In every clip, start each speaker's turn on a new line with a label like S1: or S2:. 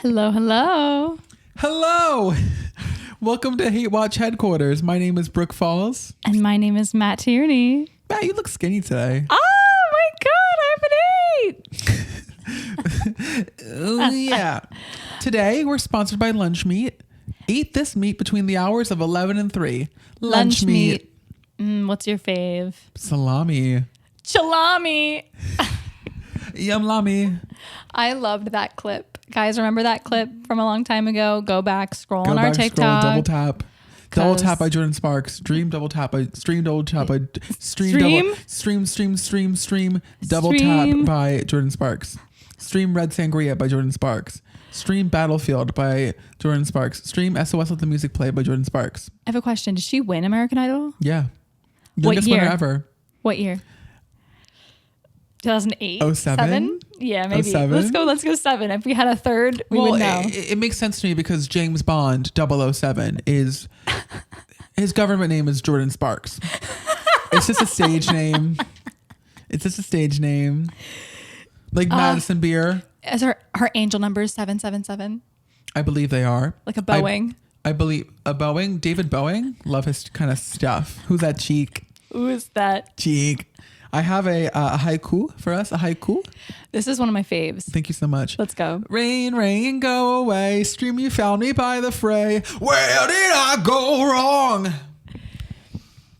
S1: Hello, hello.
S2: Hello. Welcome to Hate Watch headquarters. My name is Brooke Falls.
S1: And my name is Matt Tierney.
S2: Matt, you look skinny today.
S1: Oh my God, I have an 8.
S2: Oh, yeah. Today, we're sponsored by Lunch Meat. Eat this meat between the hours of 11 and 3.
S1: Lunch meat. What's your fave?
S2: Salami.
S1: Chalami.
S2: Yum lami.
S1: I loved that clip. Guys, remember that clip from a long time ago? Go back, scroll on our TikTok.
S2: Scroll, double tap. Double tap by Jordan Sparks. Stream double tap by stream double tap by stream double tap by Jordan Sparks. Stream Red Sangria by Jordan Sparks. Stream Battlefield by Jordan Sparks. Stream SOS Let the Music Play by Jordan Sparks.
S1: I have a question. Did she win American Idol?
S2: Yeah.
S1: Youngest
S2: winner ever.
S1: What year? 2008?
S2: 07?
S1: Yeah, maybe.
S2: 07?
S1: Let's go 7. If we had a third, we would know.
S2: It makes sense to me because James Bond 007 is his government name is Jordan Sparks. It's just a stage name. Like Madison Beer.
S1: Is her angel number is 777?
S2: I believe they are.
S1: Like a Boeing.
S2: I believe a Boeing. David Boeing. Love his kind of stuff. Who's that cheek?
S1: Who is that?
S2: Cheek. I have a haiku for us. A haiku.
S1: This is one of my faves.
S2: Thank you so much.
S1: Let's go.
S2: Rain, rain, go away. Stream, you found me by the fray. Where did I go wrong?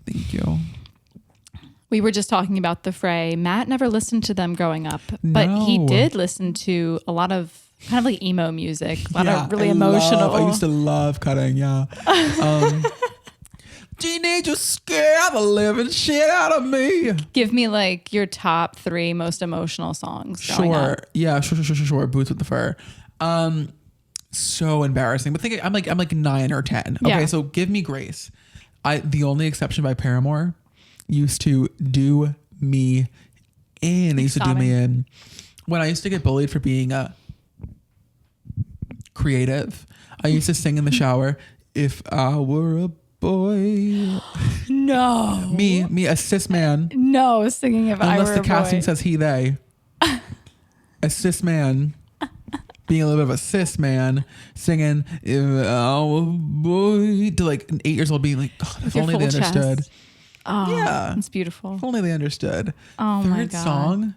S2: Thank you.
S1: We were just talking about the Fray. Matt never listened to them growing up, but he did listen to a lot of kind of like emo music, a lot of really emotional.
S2: I used to love cutting, yeah. Teenagers scare the living shit out of me.
S1: Give me like your top 3 most emotional songs.
S2: Sure. Yeah, sure. Boots with the Fur. So embarrassing. But think I'm like 9 or 10. Okay,
S1: yeah.
S2: So Give Me Grace. The only exception by Paramore used to do me in. They used to do me in. When I used to get bullied for being creative, I used to sing in the shower, if I were a boy.
S1: No.
S2: Me, a cis man.
S1: No, singing if I were a boy.
S2: Unless the casting says he, they. A cis man. Being a little bit of a cis man, singing if I were a boy to like an 8 years old, being like, oh, if only they understood.
S1: Chest. Oh, yeah, it's beautiful.
S2: If only they understood.
S1: Oh, my God.
S2: Third song,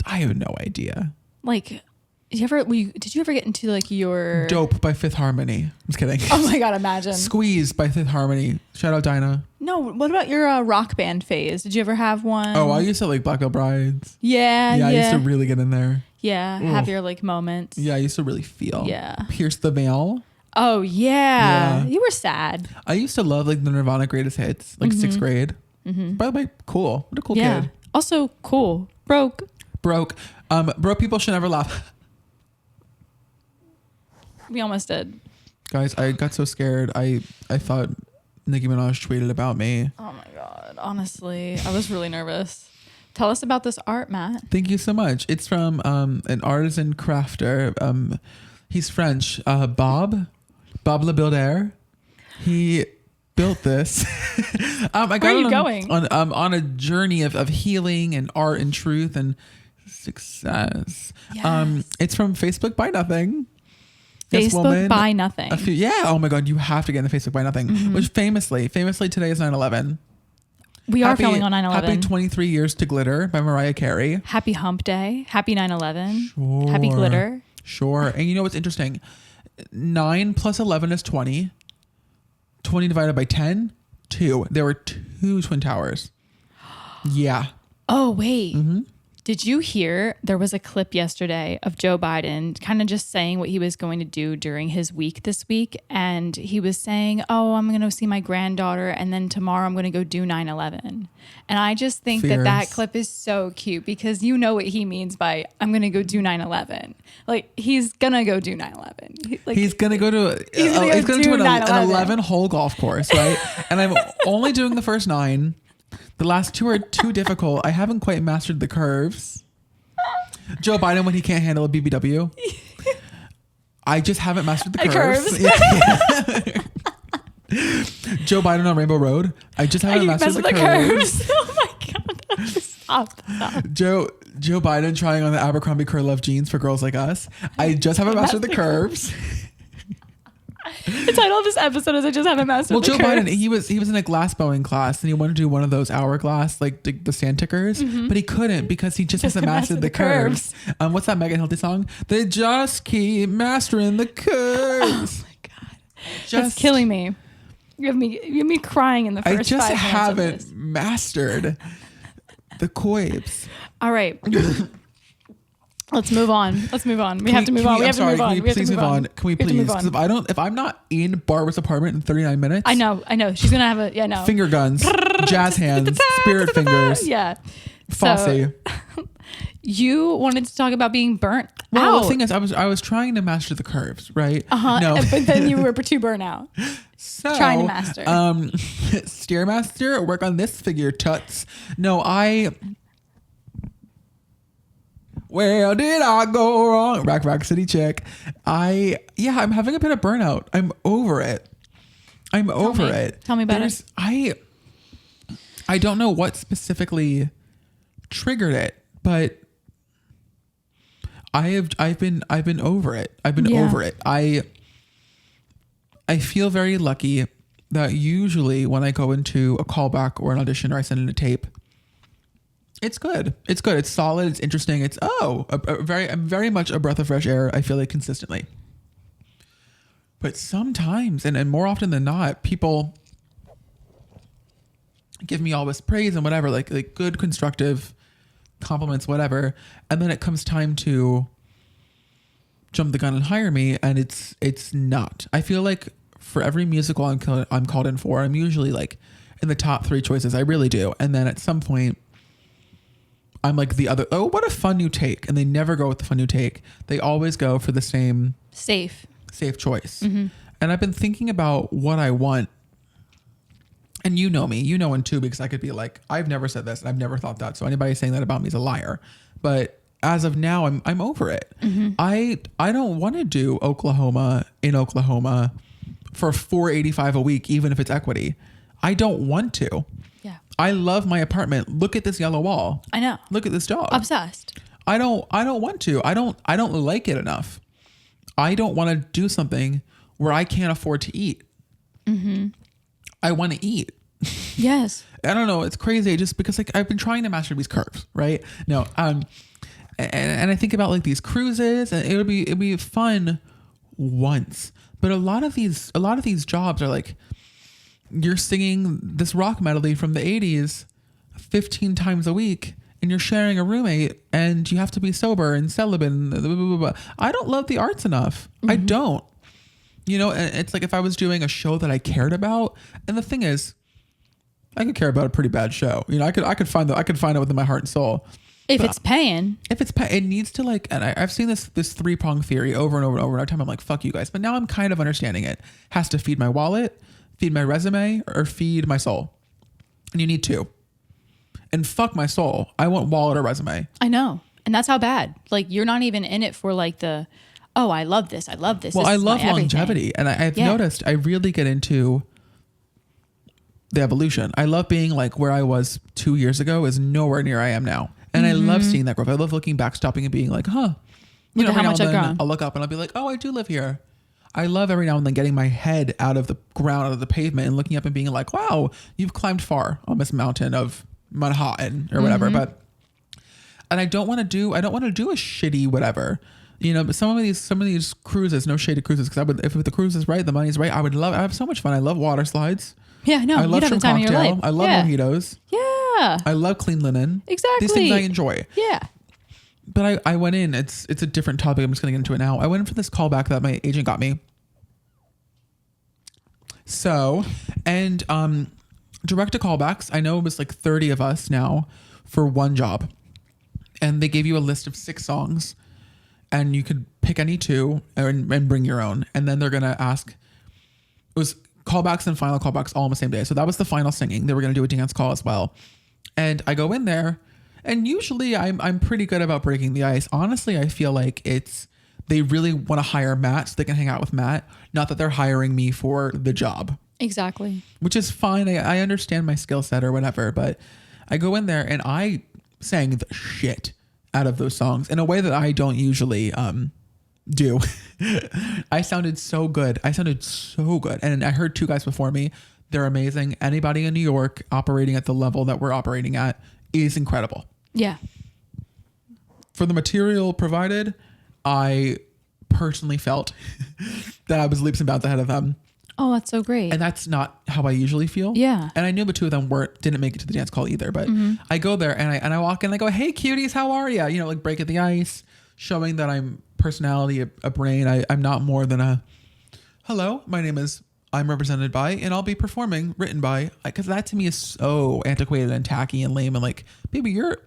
S2: I have no idea.
S1: Like, did you ever get into like your
S2: Dope by Fifth Harmony? I'm just kidding.
S1: Oh my God, imagine.
S2: Squeeze by Fifth Harmony. Shout out Dinah.
S1: No, what about your rock band phase? Did you ever have one?
S2: Oh, I used to like Black Veil Brides.
S1: Yeah.
S2: I used to really get in there.
S1: Yeah, have your like moments.
S2: Yeah, I used to really feel.
S1: Yeah.
S2: Pierce the Veil.
S1: Oh yeah. You were sad.
S2: I used to love like the Nirvana greatest hits, like 6th grade. By the way, cool. What a cool kid.
S1: Also cool. Broke.
S2: Broke people should never laugh.
S1: We almost did.
S2: Guys, I got so scared. I thought Nicki Minaj tweeted about me.
S1: Oh my God. Honestly, I was really nervous. Tell us about this art, Matt.
S2: Thank you so much. It's from an artisan crafter. He's French. Bob Le Builder. He built this. I got
S1: Where are you going?
S2: On a journey of healing and art and truth and success.
S1: Yes.
S2: It's from Facebook Buy Nothing.
S1: Facebook Buy Nothing.
S2: Oh my God, you have to get in the Facebook Buy Nothing. Which famously today is 9/11.
S1: We are filming on 9/11.
S2: Happy 23 Years to Glitter by Mariah Carey.
S1: Happy Hump Day. Happy 9/11.
S2: Sure.
S1: Happy Glitter.
S2: Sure. And you know what's interesting? 9 plus 11 is 20. 20 divided by 10, 2. There were 2 Twin Towers. Yeah.
S1: Oh, wait. Did you hear there was a clip yesterday of Joe Biden kind of just saying what he was going to do during his week this week? And he was saying, oh, I'm going to see my granddaughter and then tomorrow I'm going to go do 9/11. And I just think that clip is so cute because you know what he means by I'm going to go do 9/11. Like he's going to go do 9/11.
S2: He's going to go to an 11 hole golf course, right? And I'm only doing the first 9. The last 2 are too difficult. I haven't quite mastered the curves. Joe Biden when he can't handle a BBW. I just haven't mastered the curves. Joe Biden on Rainbow Road. I just haven't mastered the curves.
S1: Oh my God. Stop.
S2: Joe Joe Biden trying on the Abercrombie Curl Love jeans for girls like us. I just haven't mastered the curves.
S1: The title of this episode is I just haven't mastered the curves.
S2: Well, Joe Biden, he was in a glass blowing class and he wanted to do one of those hourglass, like the sand tickers, but he couldn't because he just hasn't mastered the curves. What's that Megan Hilty song? They just keep mastering the curves.
S1: Oh my God. That's killing me. You have me crying in the first 5 minutes. I just haven't
S2: mastered the coibs.
S1: All right. Let's move on. We have to move on.
S2: Can we please move on? Because if I'm not in Barbara's apartment in 39 minutes.
S1: I know. She's going to have a,
S2: finger guns, jazz hands, spirit fingers.
S1: Yeah.
S2: Fosse.
S1: You wanted to talk about being burnt
S2: out.
S1: Well,
S2: the thing is, I was trying to master the curves, right?
S1: No. But then you were too burnt out.
S2: So,
S1: trying to master.
S2: Stairmaster, work on this figure, tuts. No, where did I go wrong? Rack City check. I'm having a bit of burnout. I'm over it.
S1: Tell me about it.
S2: I don't know what specifically triggered it, but I've been over it. Over it. I feel very lucky that usually when I go into a callback or an audition or I send in a tape, it's good. It's solid. It's interesting. It's very much a breath of fresh air. I feel like consistently. But sometimes, and more often than not, people give me all this praise and whatever, like good, constructive compliments, whatever. And then it comes time to jump the gun and hire me, and it's not. I feel like for every musical I'm called in for, I'm usually like in the top 3 choices. I really do. And then at some point, I'm like the other, oh, what a fun new take. And they never go with the fun new take. They always go for the same safe choice. Mm-hmm. And I've been thinking about what I want. And you know me, in 2 weeks, I could be like, I've never said this and I've never thought that. So anybody saying that about me is a liar. But as of now, I'm over it. Mm-hmm. I don't want to do Oklahoma for $485 a week, even if it's equity. I don't want to.
S1: Yeah.
S2: I love my apartment. Look at this yellow wall.
S1: I know.
S2: Look at this dog.
S1: Obsessed.
S2: I don't want to. I don't like it enough. I don't want to do something where I can't afford to eat. Mm-hmm. I want to eat.
S1: Yes.
S2: I don't know. It's crazy just because like I've been trying to master these curves, right? No. And I think about like these cruises and it'd be fun once. But a lot of these jobs are like, you're singing this rock melody from the 80s 15 times a week and you're sharing a roommate and you have to be sober and celibate and blah, blah, blah, blah. I don't love the arts enough. Mm-hmm. I don't. And it's like if I was doing a show that I cared about, and the thing is, I could care about a pretty bad show. I could find it within my heart and soul.
S1: If it's paying.
S2: It needs to like, and I've seen this 3-prong theory over and over and over. Every time I'm like, fuck you guys. But now I'm kind of understanding it. Has to feed my wallet, feed my resume, or feed my soul. And you need 2. And fuck my soul. I want wallet or resume.
S1: I know. And that's how bad. Like you're not even in it for like the, oh, I love this. Well,
S2: I love longevity. And I've noticed I really get into the evolution. I love being like where I was 2 years ago is nowhere near I am now. And I love seeing that growth. I love looking back, stopping and being like, huh.
S1: Look at how much I've grown.
S2: I'll look up and I'll be like, oh, I do live here. I love every now and then getting my head out of the ground, out of the pavement and looking up and being like, wow, you've climbed far on this mountain of Manhattan or whatever. Mm-hmm. And I don't want to do a shitty whatever. But some of these cruises, no shady cruises, because if the cruise is right, the money's right, I have so much fun. I love water slides.
S1: Yeah, no,
S2: I love shrimp cocktail. I love mojitos.
S1: Yeah.
S2: I love clean linen.
S1: Exactly.
S2: These things I enjoy.
S1: Yeah.
S2: But I went in, it's a different topic. I'm just going to get into it now. I went in for this callback that my agent got me. So, and direct to callbacks, I know it was like 30 of us now for one job. And they gave you a list of 6 songs. And you could pick any 2 and bring your own. And then they're going to ask, it was callbacks and final callbacks all on the same day. So that was the final singing. They were going to do a dance call as well. And I go in there and usually I'm pretty good about breaking the ice. Honestly, I feel like they really want to hire Matt so they can hang out with Matt. Not that they're hiring me for the job.
S1: Exactly.
S2: Which is fine. I understand my skill set or whatever, but I go in there and I sang the shit out of those songs in a way that I don't usually do. I sounded so good. And I heard 2 guys before me. They're amazing. Anybody in New York operating at the level that we're operating at is incredible.
S1: Yeah.
S2: For the material provided, I personally felt that I was leaps and bounds ahead of them.
S1: Oh, that's so great.
S2: And that's not how I usually feel.
S1: Yeah.
S2: And I knew the 2 of them didn't make it to the dance call either. But I go there and I walk in and I go, hey, cuties, how are you? You know, like breaking the ice, showing that I'm personality, a brain. I'm not more than a, hello, my name is, I'm represented by, and I'll be performing written by, because that to me is so antiquated and tacky and lame. And like, baby, you're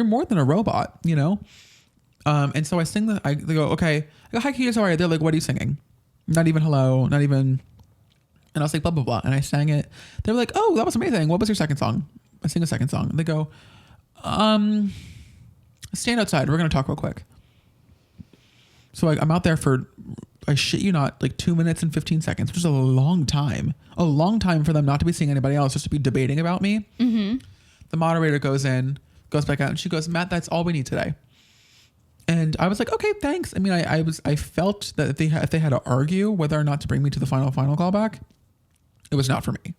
S2: more than a robot, you know? And so I sing they go, okay. I go, hi, cuties, how are you? They're like, what are you singing? Not even hello, not even. And I was like, blah, blah, blah. And I sang it. They were like, oh, that was amazing. What was your second song? I sing a second song. And they go, stand outside. We're going to talk real quick. So I'm out there for, I shit you not, like 2 minutes and 15 seconds, which is a long time. A long time for them not to be seeing anybody else, just to be debating about me. Mm-hmm. The moderator goes back out, and she goes, Matt, that's all we need today. And I was like, okay, thanks. I mean, I felt that if they had to argue whether or not to bring me to the final callback, it was not for me.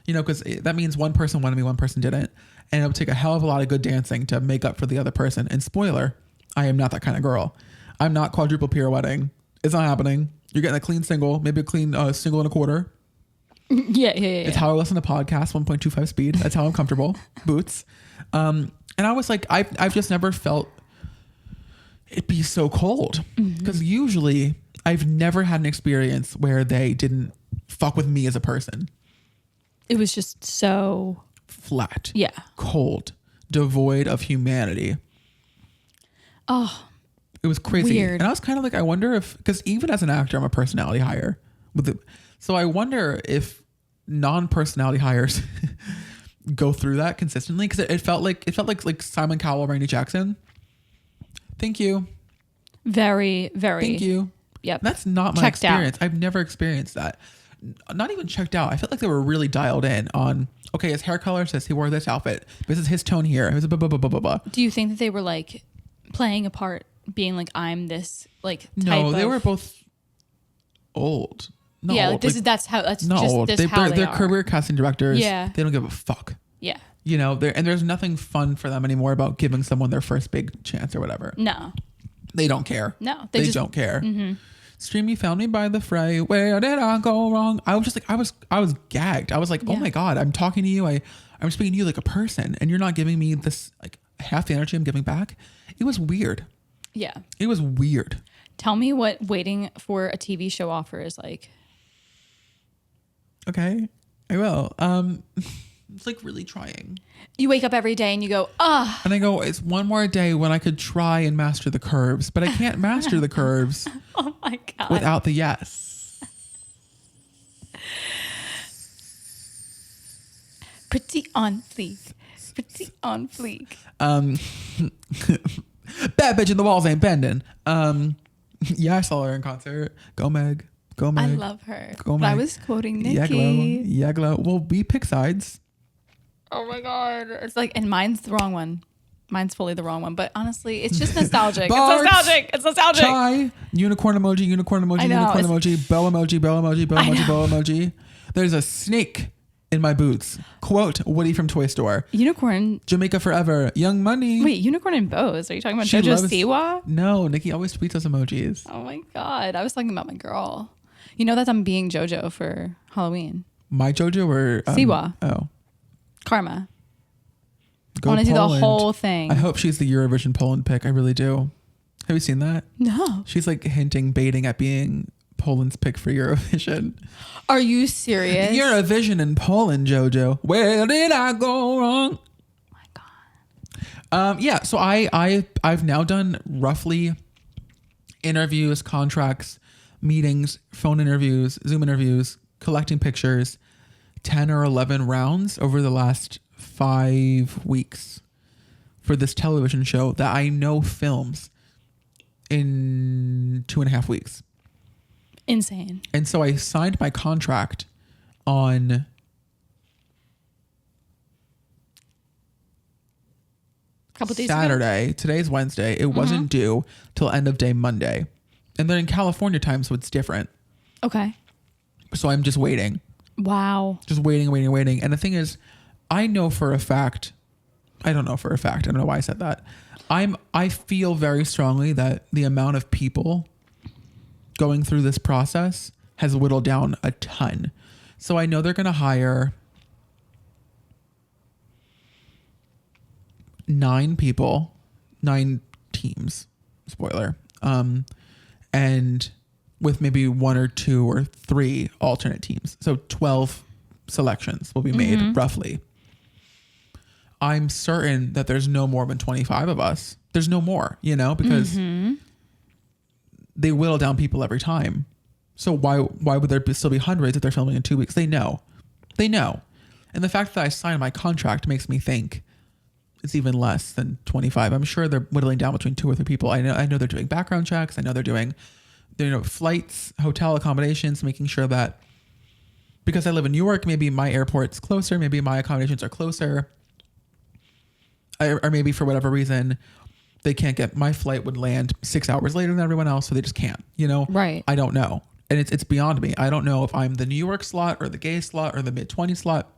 S2: You know, because that means one person wanted me, one person didn't. And it would take a hell of a lot of good dancing to make up for the other person. And spoiler, I am not that kind of girl. I'm not quadruple pirouetting. It's not happening. You're getting a clean single, maybe a clean single and a quarter.
S1: Yeah.
S2: It's how I listen to podcasts, 1.25 speed. That's how I'm comfortable. Boots. And I was like, I've just never felt it'd be so cold, because usually I've never had an experience where they didn't fuck with me as a person.
S1: It was just so
S2: flat, cold, devoid of humanity.
S1: Oh,
S2: it was crazy.
S1: Weird.
S2: And I was kind of like, I wonder if, because even as an actor, I'm a personality hire so I wonder if non-personality hires go through that consistently, because it felt like Simon Cowell, Randy Jackson. Thank you.
S1: Very, very.
S2: Thank you.
S1: Yep.
S2: That's not my
S1: checked
S2: experience.
S1: Out.
S2: I've never experienced that. Not even checked out. I felt like they were really dialed in on, okay, his hair color says he wore this outfit. This is his tone here. It was a blah, blah, blah, blah, blah.
S1: Do you think that they were like playing a part, being like, I'm this like type
S2: No, they were both old. Not
S1: yeah,
S2: old.
S1: like this is, that's
S2: not
S1: just
S2: old.
S1: this how
S2: they're
S1: are.
S2: Career casting directors.
S1: Yeah.
S2: They don't give a fuck.
S1: Yeah.
S2: You know, and there's nothing fun for them anymore about giving someone their first big chance or whatever.
S1: No.
S2: They don't care.
S1: No,
S2: they don't care. Mm-hmm. Stream You Found Me by the Fray. Where did I go wrong? I was just like, I was gagged. I was like, oh my God, I'm talking to you. I'm speaking to you like a person, and you're not giving me this like half the energy I'm giving back. It was weird.
S1: Yeah.
S2: It was weird.
S1: Tell me what waiting for a TV show offer is like.
S2: Okay, I will. It's like really trying.
S1: You wake up every day and you go, ah.
S2: And I go, it's one more day when I could try and master the curves, but I can't master the curves.
S1: Oh my God.
S2: Without the yes.
S1: Pretty on fleek. Pretty on fleek.
S2: Bad bitch in the walls ain't bending. Yeah, I saw her in concert. Go Meg. Go Meg.
S1: I love her.
S2: Go Meg.
S1: But I was quoting Nikki.
S2: Yaglo. Well, we pick sides.
S1: Oh my God. It's like, and mine's the wrong one. Mine's fully the wrong one. But honestly, it's just nostalgic. It's nostalgic.
S2: Chai. Unicorn emoji, unicorn emoji, unicorn emoji, bow emoji, bow emoji, bow emoji, bow emoji. There's a snake in my boots. Quote Woody from Toy Store.
S1: Unicorn.
S2: Jamaica forever. Young money.
S1: Wait, unicorn and bows. Are you talking about JoJo Siwa?
S2: No, Nikki always tweets us emojis.
S1: Oh my God. I was talking about my girl. You know that I'm being JoJo for Halloween.
S2: My JoJo or
S1: Siwa.
S2: Oh.
S1: Karma.
S2: Go
S1: I want to do the
S2: Poland.
S1: whole thing.
S2: I hope she's the Eurovision Poland pick. I really do. Have you seen that?
S1: No.
S2: She's like baiting at being Poland's pick for Eurovision.
S1: Are you serious?
S2: Eurovision in Poland, JoJo. Where did I go wrong?
S1: Oh my God.
S2: Yeah. So I've now done roughly interviews, contracts, meetings, phone interviews, Zoom interviews, collecting pictures, 10 or 11 rounds over the last 5 weeks for this television show that I know films in 2.5 weeks.
S1: Insane.
S2: And so I signed my contract on
S1: couple days
S2: Saturday.
S1: ago.
S2: Today's Wednesday. It wasn't due till end of day Monday. And they're in California time, so it's different.
S1: Okay.
S2: So I'm just waiting.
S1: Wow.
S2: Just waiting. And the thing is, I know for a fact, I don't know for a fact, I don't know why I said that. I feel very strongly that the amount of people going through this process has whittled down a ton. So I know they're going to hire 9 people, 9 teams, spoiler, and with maybe 1 or 2 or 3 alternate teams. So 12 selections will be made roughly. I'm certain that there's no more than 25 of us. There's no more, because they whittle down people every time. So why would there still be hundreds if they're filming in 2 weeks? They know. And the fact that I signed my contract makes me think it's even less than 25. I'm sure they're whittling down between 2 or 3 people. I know they're doing background checks. I know they're doing flights, hotel accommodations, making sure that because I live in New York, maybe my airport's closer, maybe my accommodations are closer. Or maybe for whatever reason, they can't get, my flight would land 6 hours later than everyone else, so they just can't,
S1: Right.
S2: I don't know. And it's beyond me. I don't know if I'm the New York slot or the gay slot or the mid-20 slot,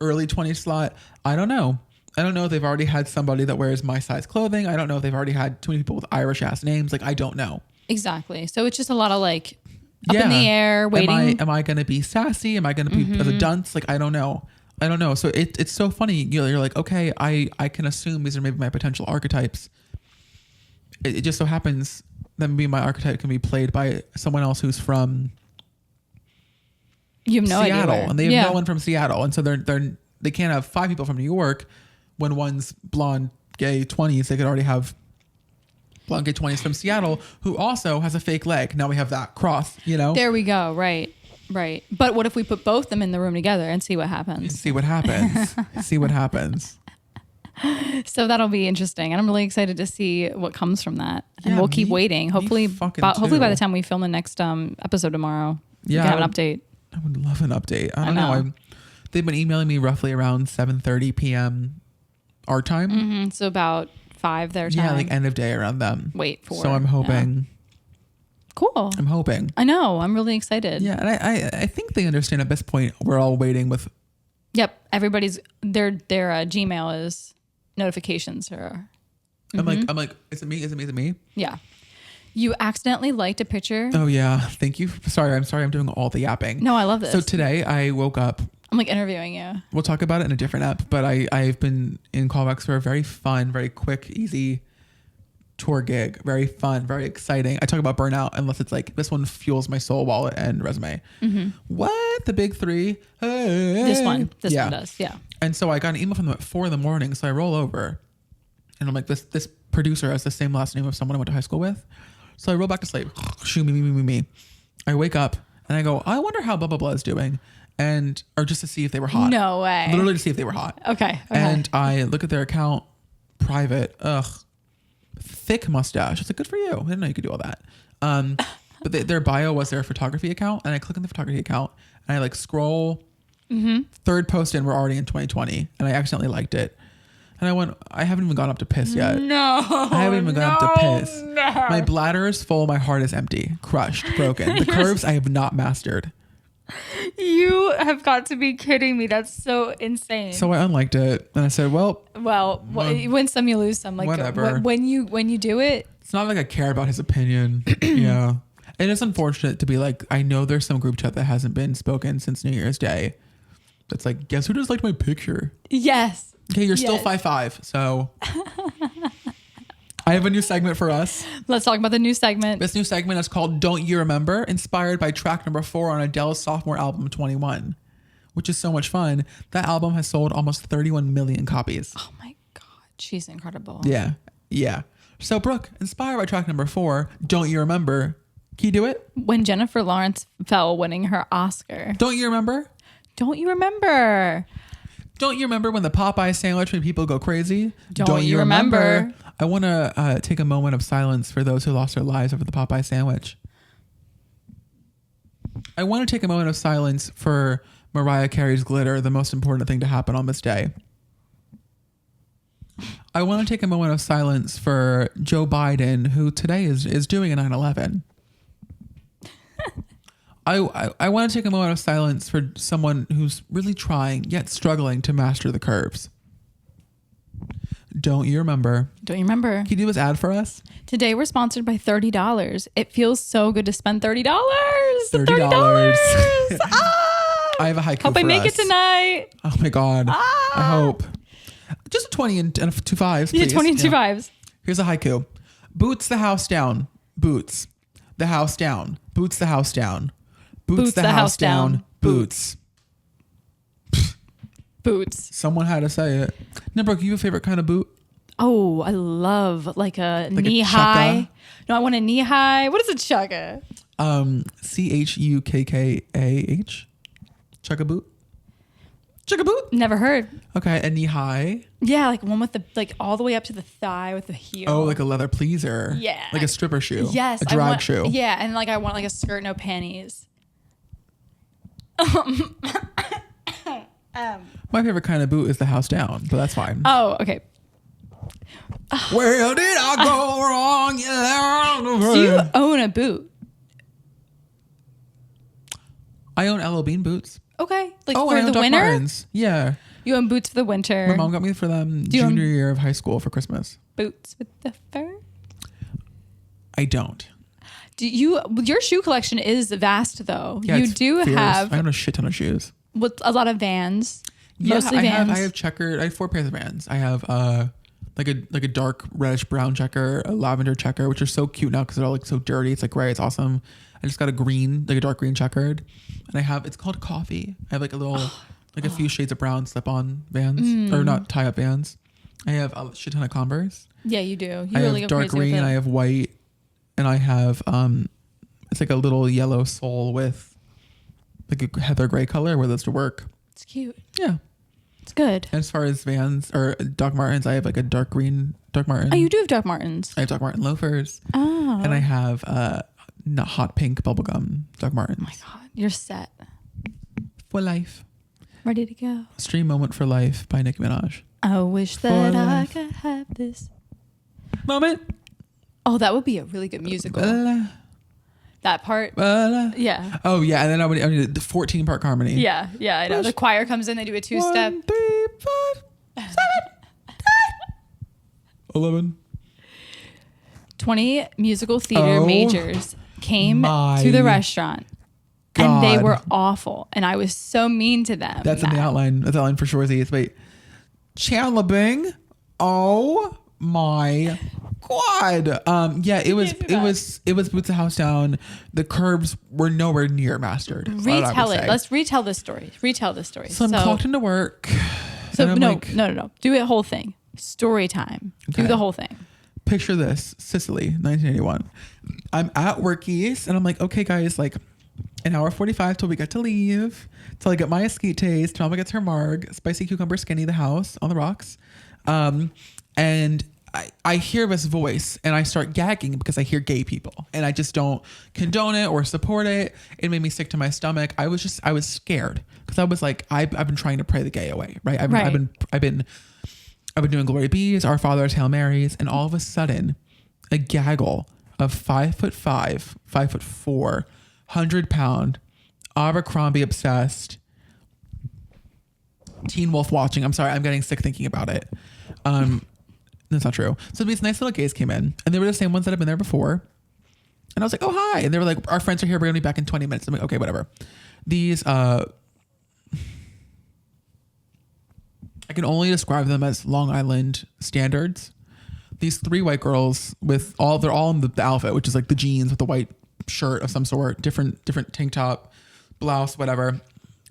S2: early 20 slot. I don't know. I don't know if they've already had somebody that wears my size clothing. I don't know if they've already had too many people with Irish ass names. I don't know.
S1: Exactly. So it's just a lot of up in the air, waiting.
S2: Am I going to be sassy? Am I going to be as a dunce? I don't know. So it's so funny. You're like, okay, I can assume these are maybe my potential archetypes. It just so happens that maybe my archetype can be played by someone else who's from
S1: you have no
S2: Seattle,
S1: idea
S2: and they have no one from Seattle, and so they can't have 5 people from New York when one's blonde, gay 20s. They could already have blonde, gay 20s from Seattle who also has a fake leg. Now we have that cross.
S1: There we go. Right. But what if we put both them in the room together and see what happens?
S2: See what happens.
S1: So that'll be interesting, and I'm really excited to see what comes from that. And we'll keep waiting. Hopefully by the time we film the next episode tomorrow, we can have an update.
S2: I would love an update. I don't know. They've been emailing me roughly around 7:30 p.m. our time.
S1: So about 5 their time.
S2: Yeah, end of day around them.
S1: Wait for.
S2: So I'm hoping.
S1: Yeah. Cool.
S2: I'm hoping.
S1: I know. I'm really excited.
S2: Yeah, and I think they understand at this point. We're all waiting with.
S1: Yep. Everybody's their Gmail is notifications are.
S2: I'm like, is it me?
S1: Yeah. You accidentally liked a picture.
S2: Oh yeah. Thank you. I'm sorry. I'm doing all the yapping.
S1: No, I love this.
S2: So today I woke up.
S1: I'm interviewing you.
S2: We'll talk about it in a different app, but I've been in callbacks for a very fun, very quick, easy tour gig. Very fun, very exciting. I talk about burnout unless it's this one fuels my soul, wallet, and resume. What? The big 3? Hey.
S1: This one does. Yeah.
S2: And so I got an email from them at 4 a.m. So I roll over and I'm like, this producer has the same last name of someone I went to high school with. So I roll back to sleep. Shoo, me. I wake up and I go, I wonder how blah, blah, blah is doing. Or just to see if they were hot.
S1: No way.
S2: Literally to see if they were hot.
S1: Okay.
S2: And I look at their account, private. Ugh. Thick mustache. It's good for you. I didn't know you could do all that. But their bio was their photography account, and I click on the photography account, and I scroll. Third post in, we're already in 2020, and I accidentally liked it. And I went, I haven't even gone up to piss yet.
S1: No.
S2: I haven't even gone up to piss. No. My bladder is full. My heart is empty, crushed, broken. The curves I have not mastered.
S1: You have got to be kidding me. That's so insane.
S2: So I unliked it, and I said, "Well,
S1: you win some, you lose some.
S2: Whatever.
S1: When you do it,
S2: it's not like I care about his opinion." Yeah, and it's unfortunate to be I know there's some group chat that hasn't been spoken since New Year's Day. That's guess who just liked my picture?
S1: Yes.
S2: Okay, you're still 5'5", so. I have a new segment for us.
S1: Let's talk about the new segment.
S2: This new segment is called Don't You Remember? Inspired by track number 4 on Adele's sophomore album, 21, which is so much fun. That album has sold almost 31 million copies.
S1: Oh my God. She's incredible.
S2: Yeah. So Brooke, inspired by track number 4, Don't You Remember? Can you do it?
S1: When Jennifer Lawrence fell winning her Oscar.
S2: Don't you remember?
S1: Don't you remember?
S2: Don't you remember when the Popeye sandwich made people go crazy?
S1: Don't you remember?
S2: I want to take a moment of silence for those who lost their lives over the Popeye sandwich. I want to take a moment of silence for Mariah Carey's Glitter, the most important thing to happen on this day. I want to take a moment of silence for Joe Biden, who today is doing a 9/11. I want to take a moment of silence for someone who's really trying yet struggling to master the curves. Don't you remember?
S1: Don't you remember?
S2: Can you do this ad for us?
S1: Today we're sponsored by $30. It feels so good to spend $30.
S2: $30.
S1: Ah!
S2: I have a haiku
S1: Hope
S2: for
S1: I make
S2: us.
S1: it tonight.
S2: Oh my God.
S1: Ah!
S2: I hope. Just 20 and 2 5s, please.
S1: Yeah, 20 and 2 5s.
S2: Here's a haiku. Boots the house down. Boots. The house down. Boots the house down. Boots the house down. Boots.
S1: Boots.
S2: Someone had to say it. Now, Brooke, you have a favorite kind of boot?
S1: Oh, I love like a knee high. No, I want a knee high. What is a chugga?
S2: CHUKKAH. Chugga boot? Chugga boot?
S1: Never heard.
S2: Okay, a knee high.
S1: Yeah, like one with the like all the way up to the thigh with the heel.
S2: Oh, like a leather pleaser.
S1: Yeah.
S2: Like a stripper shoe.
S1: Yes.
S2: A drag shoe.
S1: Yeah, and like I want like a skirt, no panties.
S2: My favorite kind of boot is the house down, but that's fine.
S1: Oh, okay.
S2: Where did I go wrong?
S1: Do you own a boot?
S2: I own LL Bean boots.
S1: Okay. Like
S2: I
S1: for
S2: own
S1: the
S2: Doc
S1: winter?
S2: Martens. Yeah.
S1: You own boots for the winter.
S2: My mom got me for them junior year of high school for Christmas.
S1: Boots with the fur?
S2: I don't.
S1: Do you? Your shoe collection is vast, though.
S2: Yeah,
S1: you
S2: it's
S1: do
S2: fierce.
S1: have
S2: I own a shit ton of shoes.
S1: with a lot of Vans.
S2: Yeah,
S1: Mostly
S2: I
S1: Vans.
S2: have checkered. I have 4 pairs of Vans. I have like a dark reddish brown checker, a lavender checker, which are so cute now because they're all like so dirty. It's like gray. It's awesome. I just got a green, like a dark green checkered, and I have it's called coffee. I have like a little, like a few shades of brown slip on Vans or not tie up Vans. I have a shit ton of Converse.
S1: Yeah, you do. You
S2: I
S1: really
S2: have
S1: go
S2: dark
S1: crazy with
S2: green.
S1: it.
S2: I have white, and I have it's like a little yellow sole with like a heather gray color where that's to work.
S1: It's cute.
S2: Yeah.
S1: It's good.
S2: And as far as Vans or Doc Martens, I have like a dark green Doc Marten.
S1: Oh, you do have Doc Martens.
S2: I have Doc Marten loafers.
S1: Oh.
S2: And I have not hot pink bubblegum Doc Martens.
S1: Oh my God. You're set.
S2: For life.
S1: Ready to go.
S2: Stream Moment for Life by Nicki Minaj.
S1: I wish that I could have this
S2: moment.
S1: Oh, that would be a really good musical. That part. Yeah.
S2: Oh, yeah. And then I need the 14-part harmony.
S1: Yeah. Yeah, I know. The choir comes in, they do a 2-step.
S2: 1, 3, 5, 7, 10, 11.
S1: 20 musical theater majors came to the restaurant.
S2: God.
S1: And they were awful. And I was so mean to them.
S2: That's in the outline. That's the outline for sure. Wait. Chandler Bing. Oh my God. Yeah, it was Boots the House Down. The curves were nowhere near mastered.
S1: Retell it. Let's retell this story.
S2: So I'm clocked into work.
S1: So no. Do it whole thing. Story time. Okay. Do the whole thing.
S2: Picture this. Sicily, 1981. I'm at Workies and I'm like, okay guys, like an hour 45 till we get to leave, till I get my escape taste. Mama gets her marg, spicy cucumber skinny, the house on the rocks. And I hear this voice and I start gagging because I hear gay people and I just don't condone it or support it. It made me sick to my stomach. I was scared because I was like, I've been trying to pray the gay away, right? I've been doing Glory Bees, Our Father, Hail Marys, and all of a sudden, a gaggle of 5'5", 5'4", 100-pound, Abercrombie obsessed, Teen Wolf watching. I'm sorry, I'm getting sick thinking about it. That's not true. So these nice little gays came in, and they were the same ones that had been there before. And I was like, oh, hi. And they were like, our friends are here. We're going to be back in 20 minutes. I'm like, okay, whatever. These, I can only describe them as Long Island standards. These 3 white girls they're all in the outfit, which is like the jeans with the white shirt of some sort, different tank top, blouse, whatever.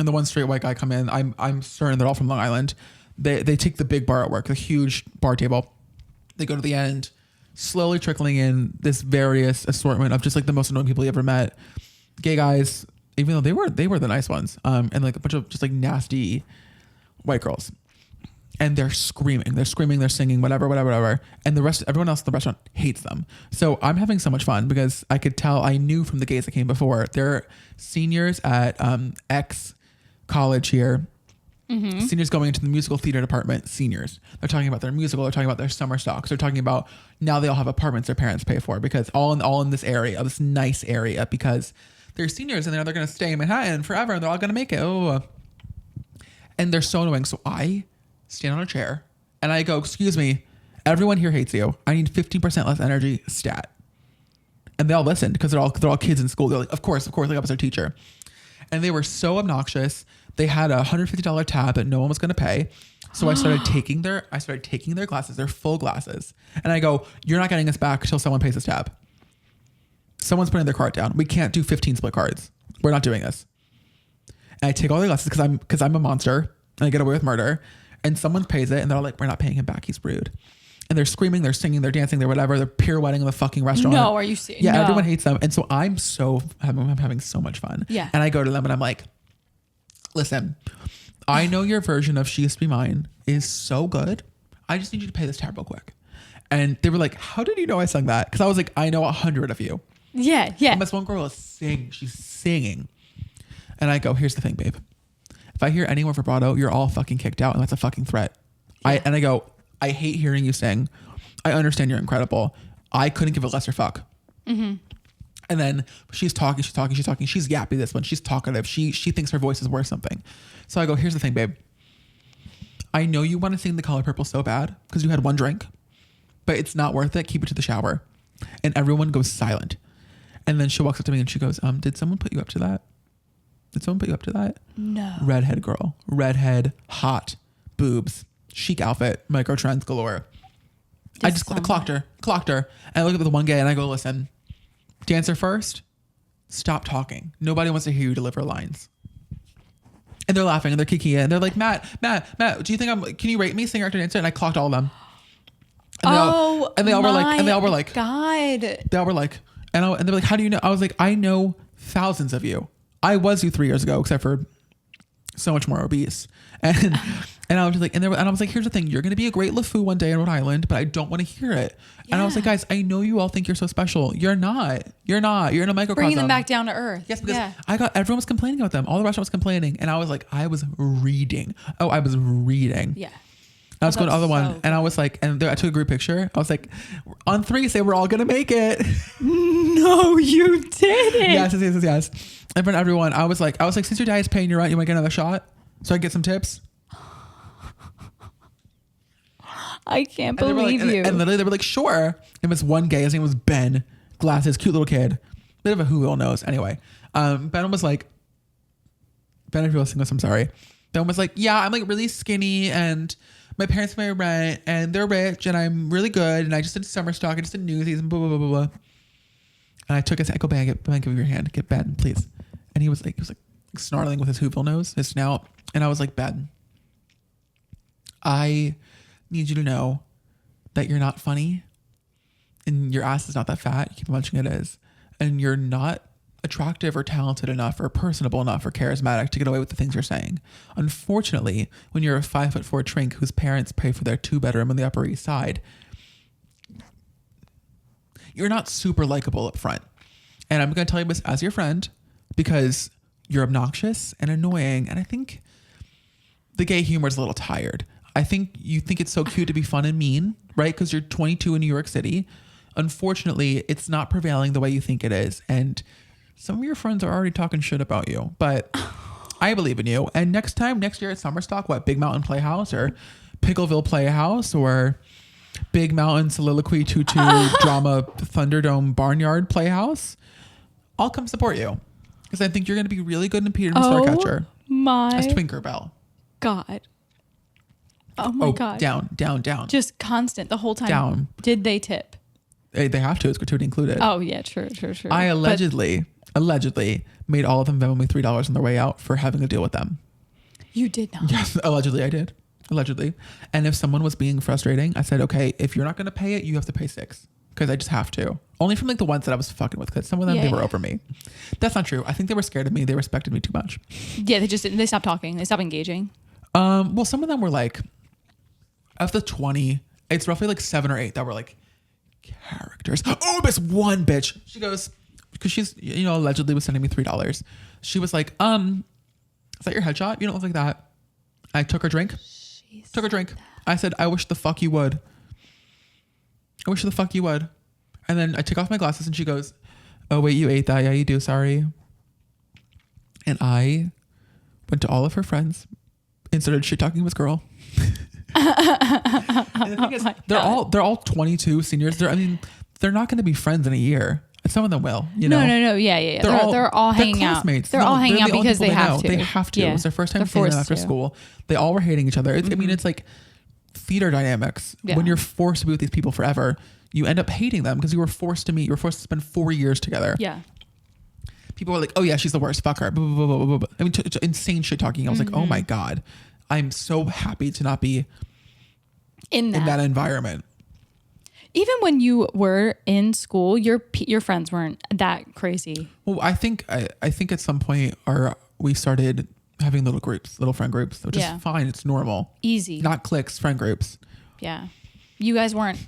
S2: And the one straight white guy come in. I'm certain they're all from Long Island. They take the big bar at work, the huge bar table. They go to the end, slowly trickling in this various assortment of just like the most annoying people you ever met. Gay guys, even though they were the nice ones. And like a bunch of just like nasty white girls. And they're screaming, they're singing, whatever. And everyone else in the restaurant hates them. So I'm having so much fun because I knew from the gays that came before, they're seniors at X college here. Seniors going into the musical theater department, seniors. They're talking about their musical. They're talking about their summer stocks. They're talking about now they all have apartments their parents pay for because all in this area, this nice area, because they're seniors and they're going to stay in Manhattan forever and they're all going to make it. Oh, and they're so annoying. So I stand on a chair and I go, excuse me, everyone here hates you. I need 15% less energy stat. And they all listened because they're all kids in school. They're like, of course, like I was their teacher. And they were so obnoxious. They had a $150 tab that no one was going to pay. So I started taking their glasses, their full glasses. And I go, you're not getting us back until someone pays this tab. Someone's putting their card down. We can't do 15 split cards. We're not doing this. And I take all their glasses because I'm a monster and I get away with murder. And someone pays it and they're all like, we're not paying him back. He's rude. And they're screaming, they're singing, they're dancing, they're whatever. They're pirouetting in the fucking restaurant.
S1: No, are you serious?
S2: Yeah,
S1: no.
S2: Everyone hates them. And so I'm having so much fun.
S1: Yeah.
S2: And I go to them and I'm like, listen, I know your version of She Used to Be Mine is so good. I just need you to pay this tab real quick. And they were like, how did you know I sung that? Because I was like, I know 100 of you.
S1: Yeah.
S2: And this one girl is singing. She's singing. And I go, here's the thing, babe. If I hear any more vibrato, you're all fucking kicked out. And that's a fucking threat.
S1: Yeah.
S2: I go, I hate hearing you sing. I understand you're incredible. I couldn't give a lesser fuck. Mm-hmm. And then she's talking. She's yappy, this one. She's talkative. She thinks her voice is worth something. So I go, here's the thing, babe. I know you want to sing The Color Purple so bad because you had one drink, but it's not worth it. Keep it to the shower. And everyone goes silent. And then she walks up to me and she goes, did someone put you up to that?
S1: No.
S2: Redhead girl. Redhead, hot, boobs, chic outfit, micro trends galore. I just clocked her. And I look at the one guy and I go, listen, dancer first, stop talking. Nobody wants to hear you deliver lines. And they're laughing and they're kiki and they're like, Matt, do you think can you rate me singer, actor, dancer? And I clocked all of them. And they all were like,
S1: God.
S2: They all were like, and they're like, how do you know? I was like, I know thousands of you. I was you 3 years ago, except for so much more obese. And I was just like, and I was like, here's the thing. You're going to be a great LeFou one day in Rhode Island, but I don't want to hear it. Yeah. And I was like, guys, I know you all think you're so special. You're not. You're in a microcosm.
S1: Bringing them back down to earth.
S2: Yes, because everyone was complaining about them. All the restaurant was complaining. And I was like, I was reading.
S1: Yeah.
S2: I was going to the other one. And I was like, I took a group picture. I was like, on 3, say we're all going to make it.
S1: No, you didn't.
S2: Yes. In front of everyone. I was like, since your dad is paying your rent, you want to get another shot? So I get some tips.
S1: I can't believe you.
S2: And literally they were like, sure. It was one gay. His name was Ben. Glasses, cute little kid. Bit of a who knows. Anyway, Ben was like, Ben, if you're listening to this, I'm sorry. Ben was like, yeah, I'm like really skinny and my parents pay my rent and they're rich and I'm really good and I just did summer stock. I just did Newsies and blah, blah, blah, blah, blah. And I took his, I go, Ben, give me your hand. Get Ben, please. And he was like snarling with his Whoville nose, his snout. And I was like, Ben, I need you to know that you're not funny and your ass is not that fat. You keep munching it is. And you're not attractive or talented enough or personable enough or charismatic to get away with the things you're saying. Unfortunately, when you're a 5'4" twink whose parents pay for their 2-bedroom on the Upper East Side, you're not super likable up front. And I'm going to tell you this as your friend because you're obnoxious and annoying. And I think the gay humor is a little tired. I think you think it's so cute to be fun and mean, right? Because you're 22 in New York City. Unfortunately, it's not prevailing the way you think it is. And some of your friends are already talking shit about you. But I believe in you. And next year at Summer Stock, what? Big Mountain Playhouse or Pickleville Playhouse or Big Mountain Soliloquy Tutu Drama Thunderdome Barnyard Playhouse. I'll come support you. Because I think you're going to be really good in Peter and Starcatcher.
S1: My
S2: as Twinkerbell.
S1: God. Oh my God.
S2: Down.
S1: Just constant the whole time.
S2: Down.
S1: Did they tip?
S2: They have to. It's gratuity included.
S1: Oh yeah, true.
S2: I allegedly made all of them Venmo me $3 on their way out for having to deal with them.
S1: You did not.
S2: Yes, allegedly I did. Allegedly. And if someone was being frustrating, I said, okay, if you're not going to pay it, you have to pay $6 because I just have to. Only from like the ones that I was fucking with because some of them, they were over me. That's not true. I think they were scared of me. They respected me too much.
S1: Yeah, they stopped talking. They stopped engaging.
S2: Well, some of them were like, of the 20, it's roughly like 7 or 8 that were like characters. Oh, this one bitch. She goes, because she's, allegedly was sending me $3. She was like, is that your headshot? You don't look like that. I took her drink. Took her drink. I said, I wish the fuck you would. I wish the fuck you would. And then I took off my glasses and she goes, oh, wait, you ate that. Yeah, you do. Sorry. And I went to all of her friends and started shit talking this girl. And the thing is, they're all 22 seniors. They're not going to be friends in a year. Some of them will, you know.
S1: No. Yeah. They're all hanging out. They're all hanging out because they have to.
S2: They have to. Yeah. It was their first time seeing them after school. They all were hating each other. I mean, it's like theater dynamics. Yeah. When you're forced to be with these people forever, you end up hating them because you were forced to meet. You were forced to spend 4 years together.
S1: Yeah.
S2: People were like, oh yeah, she's the worst. Fuck her. Blah, blah, blah, blah, blah. I mean, insane shit talking. I was like, oh my God. I'm so happy to not be in that environment.
S1: Even when you were in school, your friends weren't that crazy.
S2: Well, I think at some point we started having little friend groups, which is fine. It's normal.
S1: Easy.
S2: Not cliques, friend groups.
S1: Yeah. You guys weren't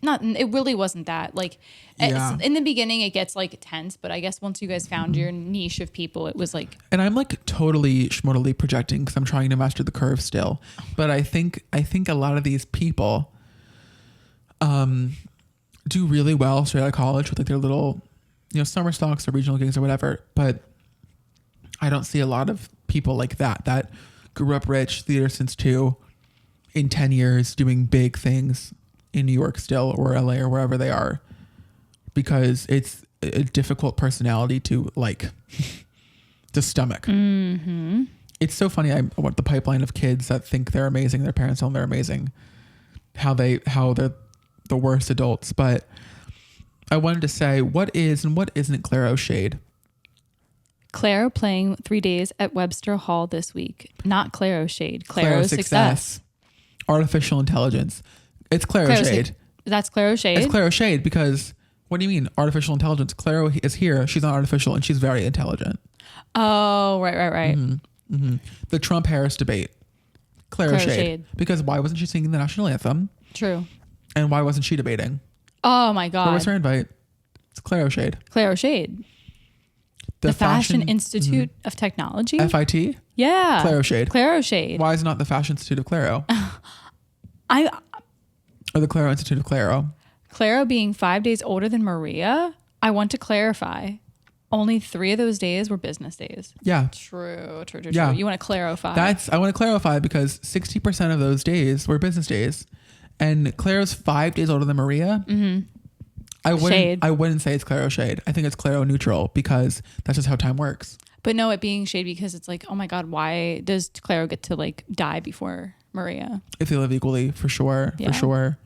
S1: it really wasn't that. Like in the beginning it gets like tense, but I guess once you guys found your niche of people, it was like.
S2: And I'm like totally schmortally projecting because I'm trying to master the curve still. But I think a lot of these people do really well straight out of college with like their little, summer stocks or regional gigs or whatever. But I don't see a lot of people like that grew up rich, theater since 2, in 10 years doing big things in New York still or LA or wherever they are, because it's a difficult personality to stomach. Mm-hmm. It's so funny. I want the pipeline of kids that think they're amazing. Their parents tell them they're amazing. How they're the worst adults. But I wanted to say, what is and what isn't Claro shade?
S1: Claro playing 3 days at Webster Hall this week. Not Claro shade. Claro success.
S2: Artificial intelligence. It's Claro shade.
S1: That's Claro shade?
S2: It's Claro shade because, what do you mean artificial intelligence? Claro is here. She's not artificial and she's very intelligent.
S1: Oh, right.
S2: Mm-hmm. Mm-hmm. The Trump-Harris debate. Claro shade. Because why wasn't she singing the national anthem?
S1: True.
S2: And why wasn't she debating?
S1: Oh my God.
S2: Where was her invite? It's Claro shade.
S1: Claro shade. The Fashion Institute of Technology?
S2: FIT?
S1: Yeah.
S2: Claro shade.
S1: Claro shade.
S2: Why is it not the Fashion Institute of Claro? Or the Claro Institute of Claro?
S1: Claro being 5 days older than Maria, I want to clarify. Only 3 of those days were business days.
S2: Yeah.
S1: True.
S2: Yeah.
S1: You want to clarify.
S2: I want to clarify because 60% of those days were business days. And Claro's 5 days older than Maria. Mm-hmm. I wouldn't say it's Claro shade. I think it's Claro neutral because that's just how time works.
S1: But no, it being shade because it's like, oh my God, why does Claro get to die before Maria?
S2: If they live equally, for sure. Yeah. For sure.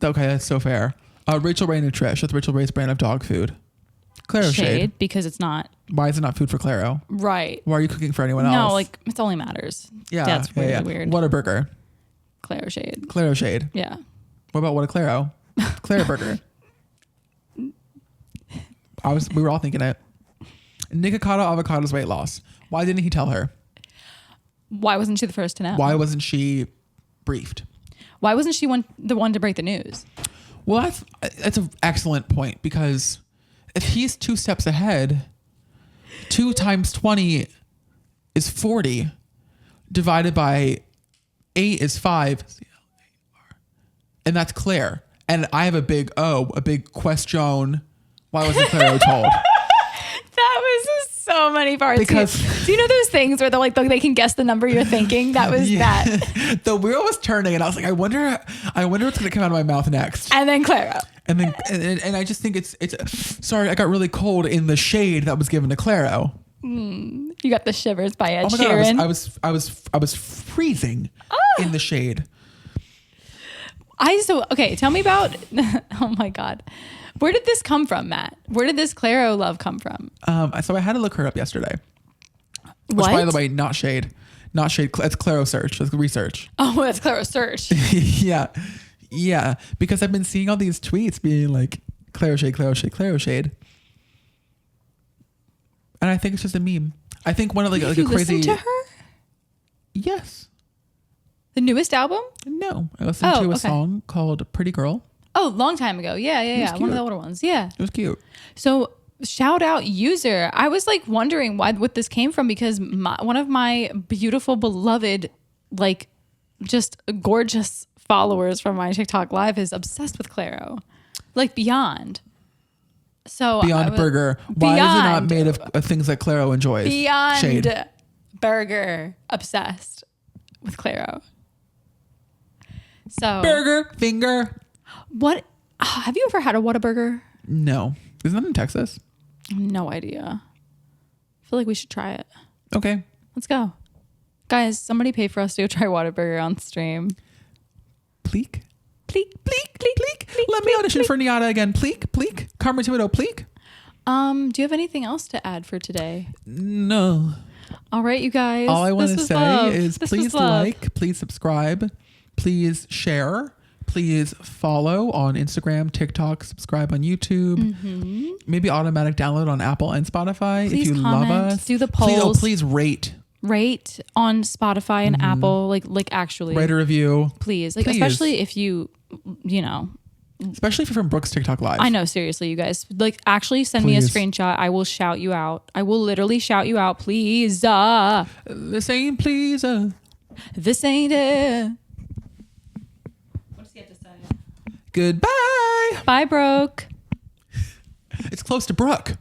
S2: Okay, that's so fair. Rachel Ray Nutrish. That's Rachel Ray's brand of dog food. Claro shade.
S1: Because it's not.
S2: Why is it not food for Claro?
S1: Right.
S2: Why are you cooking for anyone else?
S1: No, it only matters.
S2: Yeah.
S1: That's really weird.
S2: Whataburger.
S1: Claro shade.
S2: Claro shade.
S1: Yeah.
S2: What about What a Claro? Claro burger. We were all thinking it. Nikocado avocado's weight loss. Why didn't he tell her?
S1: Why wasn't she the first to know?
S2: Why wasn't she briefed?
S1: Why wasn't she the one to break the news?
S2: Well, that's an excellent point because if he's 2 steps ahead, 2 times 20 is 40. Divided by 8 is 5. And that's Claire. And I have a big question. Why wasn't Claire told?
S1: That was just so many parts.
S2: Because
S1: do you know those things where they can guess the number you're thinking? That was that.
S2: The wheel was turning and I was like, I wonder what's going to come out of my mouth next.
S1: And then Clara.
S2: And I just think it's sorry, I got really cold in the shade that was given to Claro.
S1: You got the shivers by Ed
S2: Sheeran.
S1: God,
S2: I was freezing in the shade.
S1: Okay, tell me about, oh my God. Where did this come from, Matt? Where did this Claro love come from?
S2: So I had to look her up yesterday.
S1: What?
S2: Which, by the way, not shade. It's Claro search. It's research.
S1: Oh, that's Claro search.
S2: Yeah. Because I've been seeing all these tweets being like, Claro shade, Claro shade, Claro shade. And I think it's just a meme. I think one of like a crazy.
S1: Listened to her?
S2: Yes.
S1: The newest album?
S2: No, I listened to a song called "Pretty Girl."
S1: Oh, long time ago. Yeah. One of the older ones. Yeah.
S2: It was cute.
S1: So shout out user. I was like wondering what this came from because one of my beautiful, beloved, like just gorgeous followers from my TikTok live is obsessed with Claro, like beyond. So
S2: Beyond Burger. Why is it not made of things that Claro enjoys?
S1: Beyond
S2: Shade.
S1: Burger, obsessed with Claro. So
S2: burger finger.
S1: What have you ever had a Whataburger?
S2: No. Isn't that in Texas?
S1: No idea. I feel like we should try it.
S2: Okay.
S1: Let's go. Guys, somebody pay for us to go try Whataburger on stream.
S2: Pleek?
S1: Pleek, pleek, pleek, pleek.
S2: Let me audition for Niata again. Pleek, pleek. Carmen Timido, pleek.
S1: Do you have anything else to add for today?
S2: No.
S1: All right, you guys.
S2: All I want to say is please like, please subscribe, please share, please follow on Instagram, TikTok, subscribe on YouTube, maybe automatic download on Apple and Spotify
S1: Please
S2: if you
S1: comment,
S2: love us.
S1: do the polls.
S2: Please rate.
S1: Rate on Spotify and Apple, like actually.
S2: Write a review.
S1: Please. Like, especially if you know.
S2: Especially if you're from Brooks TikTok Live.
S1: I know, seriously, you guys. Like, actually send me a screenshot. I will shout you out. I will literally shout you out, please.
S2: This ain't please.
S1: This ain't it. What does he have to say?
S2: Goodbye.
S1: Bye, Broke.
S2: It's close to Brooke.